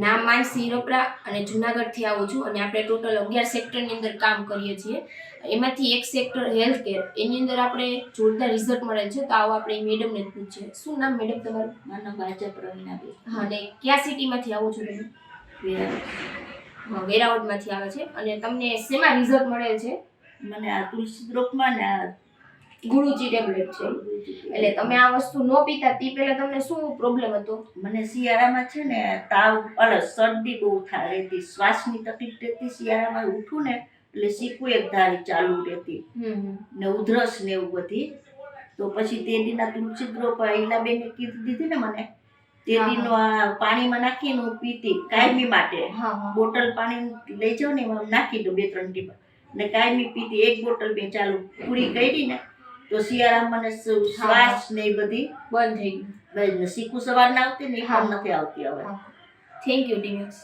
નામ માનસી રોપરા અને જુનાગઢથી આવું છું અને આપણે ટોટલ 11 સેક્ટરની અંદર કામ કરીએ છીએ. એમાંથી એક સેક્ટર હેલ્થ કેર, એની અંદર આપણે જોરદાર રિઝલ્ટ મળે છે. તો આવો આપણે મેડમને જ પૂછીએ. શું નામ મેડમ તમારું? મારું નામ ભાજપ પ્રવીણાબેન. હા, અને કયા સિટીમાંથી આવો છો તમે? વેરાવળ. વેરાવળમાંથી આવે છે. અને તમને શેમાં રિઝલ્ટ મળેલ છે? મને આ તુલસી ગ્રુપમાં ને આ ગુરુજી ટેબ્લેટ છે. એટલે તમે આ વસ્તુ ન પીતા તે પહેલા તમને શું પ્રોબ્લેમ હતો? મને શિયાળામાં છે ને તાવ શરદી બહુ થાય રહેતી, શ્વાસની તકલીફ રહેતી. શિયાળામાં ઉઠું ને એટલે શીખું એક ધારી ચાલુ રહેતી ને ઉધરસ ને એવું બધી. તો પછી તે દીના તુલસી ગ્રુપ ઈલાબેને કીધું દીધી ને મને, તે દીનો આ પાણીમાં નાખીને હું પીતી કાયમી માટે. બોટલ પાણી લઈ જાઉં ને એમાં નાખી દઉં 2-3 ટીપા ને કાયમી પીતી. એક બોટલ મેં ચાલુ પૂરી કરી ને તો શિયાળામાં મને શ્વાસ ને એ બધી બંધ થઈ ગયું. શીખું સવાર ના આવતી ને એ પણ નથી આવતી હવે. Thank you teams.